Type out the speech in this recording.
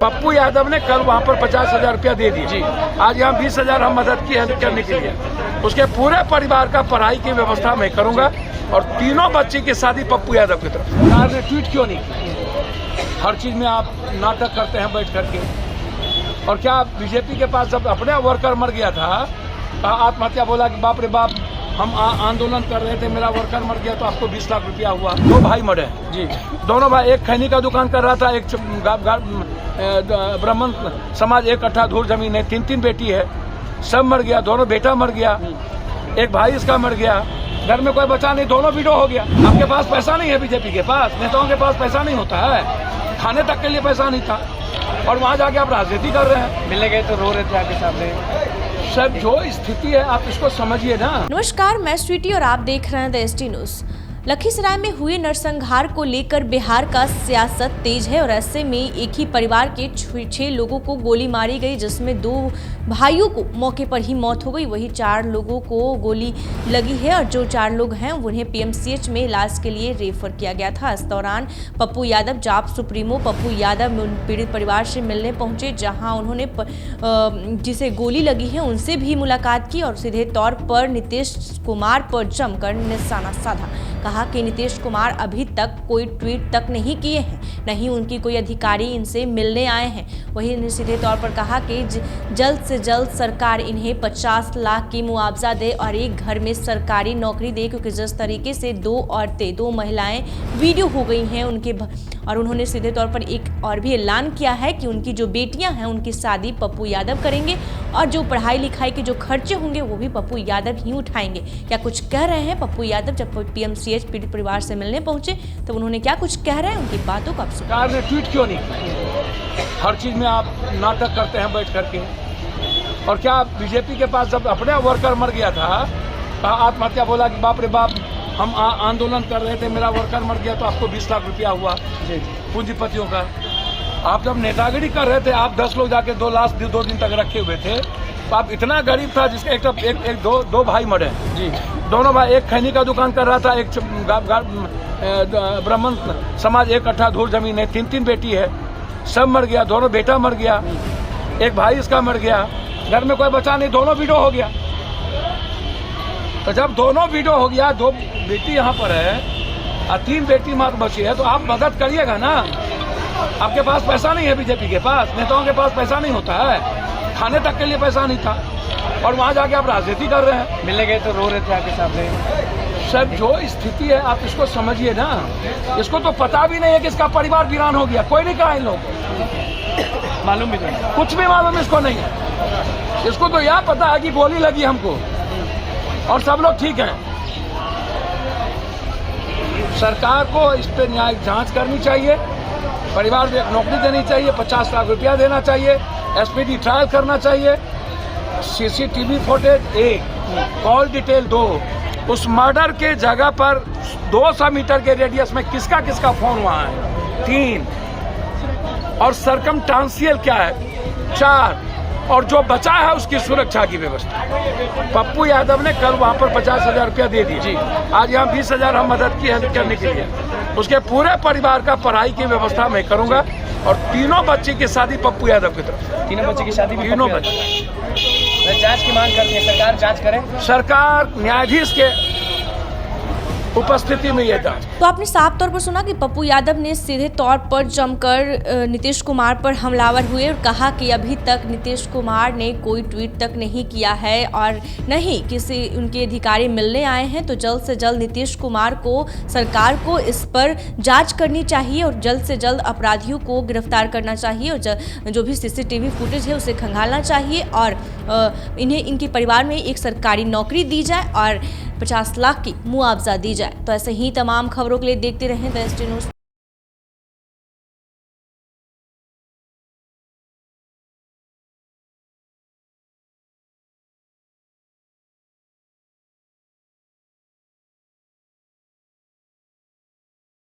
पप्पू यादव ने कल वहाँ पर 50,000 रुपया दे दिए। आज यहाँ 20,000 हम मदद की हेल्प करने के लिए। उसके पूरे परिवार का पढ़ाई की व्यवस्था मैं करूँगा और तीनों बच्ची की शादी पप्पू यादव की तरफ। सरकार ने ट्वीट क्यों नहीं की? हर चीज़ में आप नाटक करते हैं बैठ करके। और क्या बीजेपी के पास जब अपने वर्कर मर गया था, आत्महत्या, बोला कि बाप रे बाप हम आंदोलन कर रहे थे, मेरा वर्कर मर गया तो आपको 20 लाख रुपया हुआ। दो भाई मरे जी, दोनों भाई, एक खैनी का दुकान कर रहा था, एक ब्राह्मण समाज, एक कट्ठा धूल जमीन है, 3 बेटी है, सब मर गया, दोनों बेटा मर गया, एक भाई इसका मर गया, घर में कोई बचा नहीं, दोनों विडो हो गया। आपके पास पैसा नहीं है, बीजेपी के पास, नेताओं के पास पैसा नहीं होता है, खाने तक के लिए पैसा नहीं था, और वहाँ जाके आप राजनीति कर रहे हैं। मिलने गए तो रो रहे थे आपके सामने। सर जो स्थिति है आप इसको समझिए ना। नमस्कार, मैं स्वीटी और आप देख रहे हैं द ST न्यूज़। लखीसराय में हुए नरसंहार को लेकर बिहार का सियासत तेज है और ऐसे में एक ही परिवार के 6 लोगों को गोली मारी गई, जिसमें 2 भाइयों को मौके पर ही मौत हो गई। वहीं 4 लोगों को गोली लगी है और जो 4 लोग हैं उन्हें PMCH में इलाज के लिए रेफर किया गया था। इस दौरान पप्पू यादव, जाप सुप्रीमो पप्पू यादव पीड़ित परिवार से मिलने पहुंचे, जहां उन्होंने जिसे गोली लगी है उनसे भी मुलाकात की और सीधे तौर पर नीतीश कुमार पर जमकर निशाना साधा। कहा कि नीतीश कुमार अभी तक कोई ट्वीट तक नहीं किए हैं, नहीं उनकी कोई अधिकारी इनसे मिलने आए हैं। वहीं ने सीधे तौर पर कहा कि जल्द से जल्द सरकार इन्हें 50 लाख की मुआवजा दे और एक घर में सरकारी नौकरी दे, क्योंकि जिस तरीके से 2 औरतें, 2 महिलाएं वीडियो हो गई हैं उनके, और उन्होंने सीधे तौर पर एक और भी ऐलान किया है कि उनकी जो बेटियां हैं उनकी शादी पप्पू यादव करेंगे और जो पढ़ाई लिखाई के जो खर्चे होंगे वो भी पप्पू यादव ही उठाएंगे। क्या कुछ कह रहे हैं पप्पू यादव जब PMCH पीड़ित परिवार से मिलने पहुंचे, तो उन्होंने क्या कुछ कह रहे हैं, उनकी बातों को आप सुनिए। सरकार ने ट्वीट क्यों नहीं की? हर चीज़ में आप नाटक करते हैं बैठ करके। और क्या बीजेपी के पास जब अपने वर्कर मर गया था, आत्महत्या, बोला कि बाप रे बाप हम आंदोलन कर रहे थे, मेरा वर्कर मर गया तो आपको 20 लाख रुपया हुआ पूंजीपतियों का। आप जब नेतागिरी कर रहे थे, आप 10 लोग जाके 2 लाश 2 दिन तक रखे हुए थे, तो आप इतना गरीब था जिसके दो भाई मरे जी, दोनों भाई, एक खैनी का दुकान कर रहा था, एक ब्राह्मण समाज, एक कट्ठा धूल जमीन है, 3 बेटी है, सब मर गया, दोनों बेटा मर गया, एक भाई इसका मर गया, घर में कोई बचा नहीं, दोनों विडो हो गया। तो जब दोनों विडो हो गया, 2 बेटी यहाँ पर है और 3 बेटी मात्र बची है, तो आप मदद करिएगा ना। आपके पास पैसा नहीं है, बीजेपी के पास, नेताओं के पास पैसा नहीं होता है, खाने तक के लिए पैसा नहीं था, और वहाँ जाके आप राजनीति कर रहे हैं। मिलने गए तो रो रहे थे आपके सामने। सर जो स्थिति है आप इसको समझिए ना। इसको तो पता भी नहीं है कि इसका परिवार वीरान हो गया, कोई नहीं कहा इन लोगों को, मालूम भी नहीं, कुछ भी मालूम इसको नहीं है। इसको तो यह पता है कि गोली लगी हमको और सब लोग ठीक हैं। सरकार को इस पर न्यायिक जांच करनी चाहिए, परिवार को एक नौकरी देनी चाहिए, 50 लाख रुपया देना चाहिए, SPD ट्रायल करना चाहिए, CCTV फुटेज 1, कॉल डिटेल 2, उस मर्डर के जगह पर 200 मीटर के रेडियस में किसका किसका फोन वहाँ है, 3, और सरकमस्टांशियल क्या है, 4, और जो बचा है उसकी सुरक्षा की व्यवस्था। पप्पू यादव ने कल वहाँ पर 50,000 रुपया दे दिए। आज यहाँ 20,000 हम मदद की हेल्प करने के लिए। उसके पूरे परिवार का पढ़ाई की व्यवस्था मैं करूँगा और तीनों बच्ची की शादी पप्पू यादव की तरफ। तीनों बच्चे की शादी भी तीनों पप्पू बच्चे। यादव। जांच की मांग करती है, सरकार जांच करे। सरकार न्यायाधीश के उपस्थिति में यह जांच। तो आपने साफ तौर पर सुना कि पप्पू यादव ने सीधे तौर पर जमकर नीतीश कुमार पर हमलावर हुए और कहा कि अभी तक नीतीश कुमार ने कोई ट्वीट तक नहीं किया है और नहीं किसी उनके अधिकारी मिलने आए हैं। तो जल्द से जल्द नीतीश कुमार को, सरकार को इस पर जांच करनी चाहिए और जल्द से जल्द अपराधियों को गिरफ्तार करना चाहिए और जो भी CCTV फुटेज है उसे खंगालना चाहिए और इन्हें, इनके परिवार में एक सरकारी नौकरी दी जाए और 50 लाख की मुआवजा दी जाए। तो ऐसे ही तमाम खबरों के लिए देखते रहें द ST न्यूज़।